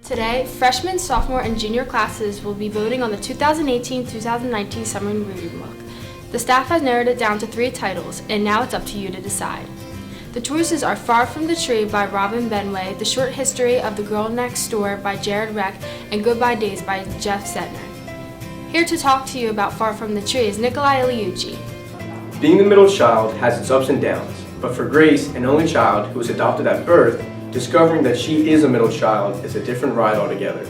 Today, freshman, sophomore, and junior classes will be voting on the 2018-2019 summer reading book. The staff has narrowed it down to 3 titles, and now it's up to you to decide. The choices are Far from the Tree by Robin Benway, The Short History of the Girl Next Door by Jared Reck, and Goodbye Days by Jeff Sedner. Here to talk to you about Far from the Tree is Nikolai Eliucci. Being the middle child has its ups and downs, but for Grace, an only child who was adopted at birth, discovering that she is a middle child is a different ride altogether.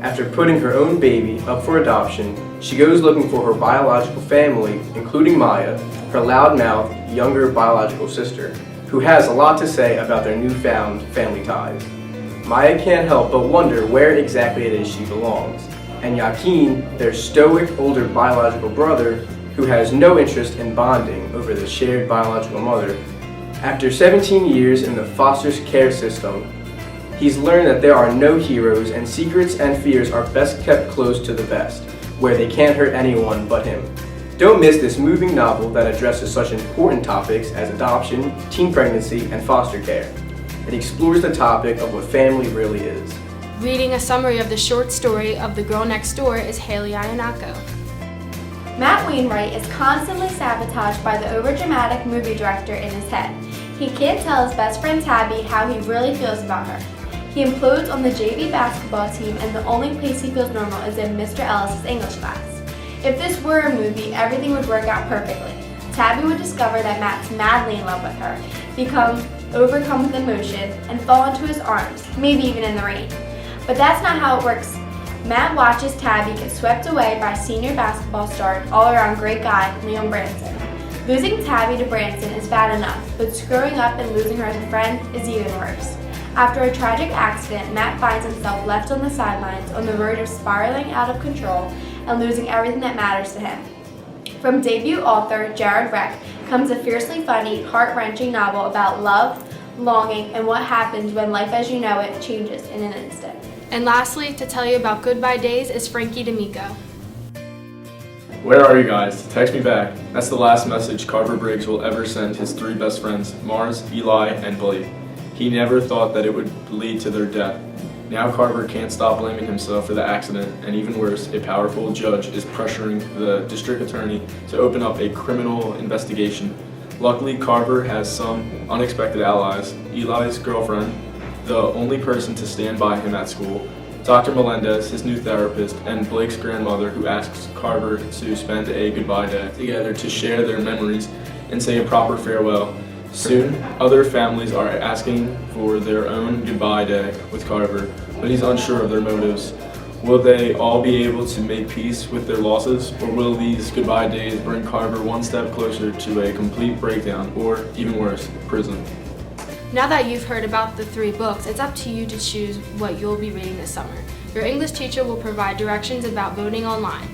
After putting her own baby up for adoption, she goes looking for her biological family, including Maya, her loudmouthed younger biological sister, who has a lot to say about their newfound family ties. Maya can't help but wonder where exactly it is she belongs, and Joaquin, their stoic older biological brother, who has no interest in bonding over the shared biological mother. After 17 years in the foster care system, he's learned that there are no heroes and secrets and fears are best kept close to the vest, where they can't hurt anyone but him. Don't miss this moving novel that addresses such important topics as adoption, teen pregnancy, and foster care. It explores the topic of what family really is. Reading a summary of the short story of The Girl Next Door is Haley Iannacco. Matt Wainwright is constantly sabotaged by the overdramatic movie director in his head. He can't tell his best friend Tabby how he really feels about her. He implodes on the JV basketball team, and the only place he feels normal is in Mr. Ellis' English class. If this were a movie, everything would work out perfectly. Tabby would discover that Matt's madly in love with her, become overcome with emotion, and fall into his arms, maybe even in the rain. But that's not how it works. Matt watches Tabby get swept away by senior basketball star and all-around great guy, Leon Branson. Losing Tabby to Branson is bad enough, but screwing up and losing her as a friend is even worse. After a tragic accident, Matt finds himself left on the sidelines on the verge of spiraling out of control and losing everything that matters to him. From debut author Jared Reck comes a fiercely funny, heart-wrenching novel about love, longing, and what happens when life as you know it changes in an instant. And lastly, to tell you about Goodbye Days is Frankie D'Amico. Where are you guys? Text me back. That's the last message Carver Briggs will ever send his 3 best friends, Mars, Eli, and Blake. He never thought that it would lead to their death. Now Carver can't stop blaming himself for the accident, and even worse, a powerful judge is pressuring the district attorney to open up a criminal investigation. Luckily, Carver has some unexpected allies: Eli's girlfriend, the only person to stand by him at school, Dr. Melendez, his new therapist, and Blake's grandmother, who asks Carver to spend a goodbye day together to share their memories and say a proper farewell. Soon, other families are asking for their own goodbye day with Carver, but he's unsure of their motives. Will they all be able to make peace with their losses, or will these goodbye days bring Carver one step closer to a complete breakdown, or even worse, prison? Now that you've heard about the 3 books, it's up to you to choose what you'll be reading this summer. Your English teacher will provide directions about voting online.